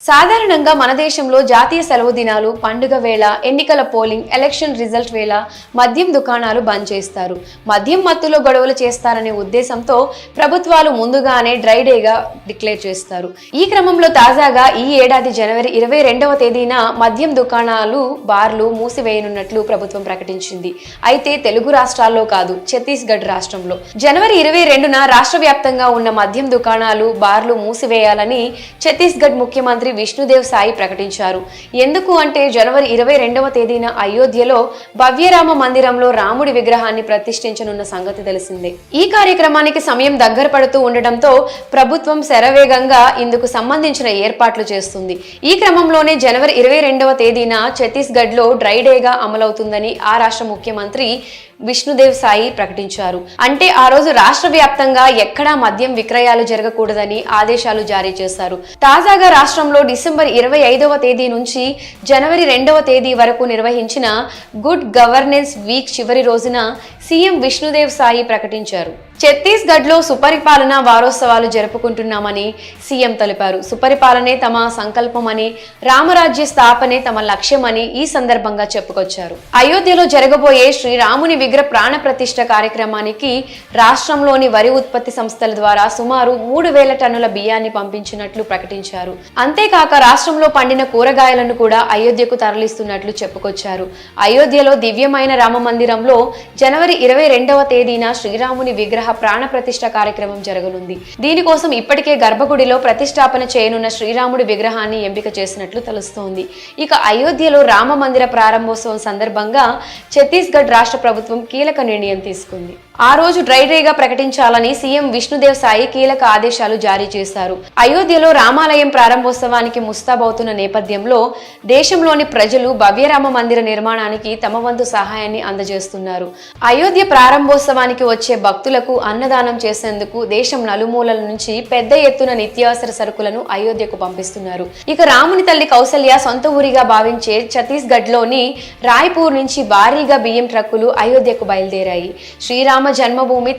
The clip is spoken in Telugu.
సాధారణంగా మన దేశంలో జాతీయ సెలవు దినాలు, పండుగ వేళ, ఎన్నికల పోలింగ్, ఎలక్షన్ రిజల్ట్ వేళ మద్యం దుకాణాలు బంద్ చేస్తారు. మద్యం మత్తులో గొడవలు చేస్తారనే ఉద్దేశంతో ప్రభుత్వాలు ముందుగానే డ్రై డేగా డిక్లేర్ చేస్తారు. ఈ క్రమంలో తాజాగా ఈ ఏడాది జనవరి 22వ తేదీన మద్యం దుకాణాలు, బార్లు మూసివేయనున్నట్లు ప్రభుత్వం ప్రకటించింది. అయితే తెలుగు రాష్ట్రాల్లో కాదు, ఛత్తీస్గఢ్ రాష్ట్రంలో జనవరి 22న రాష్ట్ర వ్యాప్తంగా ఉన్న మద్యం దుకాణాలు, బార్లు మూసివేయాలని ఛత్తీస్గఢ్ ముఖ్యమంత్రి విష్ణుదేవ్ సాయి ప్రకటించారు. ఎందుకు అంటే జనవరి 22వ తేదీన అయోధ్యలో భవ్యరామ మందిరంలో రాముడి విగ్రహాన్ని ప్రతిష్ఠించనున్న సంగతి తెలిసిందే. ఈ కార్యక్రమానికి సమయం దగ్గర పడుతూ ఉండటంతో ప్రభుత్వం శరవేగంగా ఇందుకు సంబంధించిన ఏర్పాట్లు చేస్తుంది. ఈ క్రమంలోనే జనవరి 22వ తేదీన ఛత్తీస్గఢ్ లో డ్రై డేగా అమలవుతుందని ఆ రాష్ట్ర ముఖ్యమంత్రి విష్ణుదేవ్ సాయి ప్రకటించారు. అంటే ఆ రోజు రాష్ట్ర వ్యాప్తంగా ఎక్కడా మద్యం విక్రయాలు జరగకూడదని ఆదేశాలు జారీ చేశారు. తాజాగా రాష్ట్రంలో డిసెంబర్ 25వ తేదీ నుంచి జనవరి 2వ తేదీ వరకు నిర్వహించిన గుడ్ గవర్నెన్స్ వీక్ చివరి రోజున సీఎం విష్ణుదేవ్ సాయి ప్రకటించారు. ఛత్తీస్గఢ్ లో సుపరిపాలన వారోత్సవాలు జరుపుకుంటున్నామని సీఎం తెలిపారు. సుపరిపాలనే తమ సంకల్పమని, రామరాజ్య స్థాపనే తమ లక్ష్యమని ఈ సందర్భంగా చెప్పుకొచ్చారు. అయోధ్యలో జరగబోయే శ్రీరాముని విగ్రహ ప్రాణ ప్రతిష్ఠ కార్యక్రమానికి రాష్ట్రంలోని వరి ఉత్పత్తి సంస్థల ద్వారా సుమారు 3000 టన్నుల బియ్యాన్ని పంపించినట్లు ప్రకటించారు. అంతేకాక రాష్ట్రంలో పండిన కూరగాయలను కూడా అయోధ్యకు తరలిస్తున్నట్లు చెప్పుకొచ్చారు. అయోధ్యలో దివ్యమైన రామ మందిరంలో జనవరి 22వ తేదీన శ్రీరాముని విగ్రహ ప్రాణ ప్రతిష్ఠ కార్యక్రమం జరగనుంది. దీనికోసం ఇప్పటికే గర్భగుడిలో ప్రతిష్టాపన చేయనున్న శ్రీరాముడి విగ్రహాన్ని ఎంపిక చేసినట్లు తెలుస్తోంది. ఇక అయోధ్యలో రామ మందిర ప్రారంభోత్సవం సందర్భంగా ఛత్తీస్గఢ్ రాష్ట్ర ప్రభుత్వం కీలక నిర్ణయం తీసుకుంది. ఆ రోజు డ్రై డేగా ప్రకటించాలని సీఎం విష్ణుదేవ్ సాయి కీలక ఆదేశాలు జారీ చేశారు. అయోధ్యలో రామాలయం ప్రారంభోత్సవానికి ముస్తాబవుతున్న నేపథ్యంలో దేశంలోని ప్రజలు భవ్యరామ మందిర నిర్మాణానికి తమ వంతు సహాయాన్ని అందజేస్తున్నారు. అయోధ్య ప్రారంభోత్సవానికి వచ్చే భక్తులకు అన్నదానం చేసేందుకు దేశం నలుమూలల నుంచి పెద్ద ఎత్తున నిత్యావసర సరుకులను అయోధ్యకు పంపిస్తున్నారు. ఇక రాముని తల్లి కౌసల్య సొంత ఊరిగా భావించే ఛత్తీస్గఢ్ లోని రాయ్పూర్ నుంచి భారీగా బియ్యం ట్రక్కులు అయోధ్యకు బయలుదేరాయి. శ్రీరామ జన్మభూమి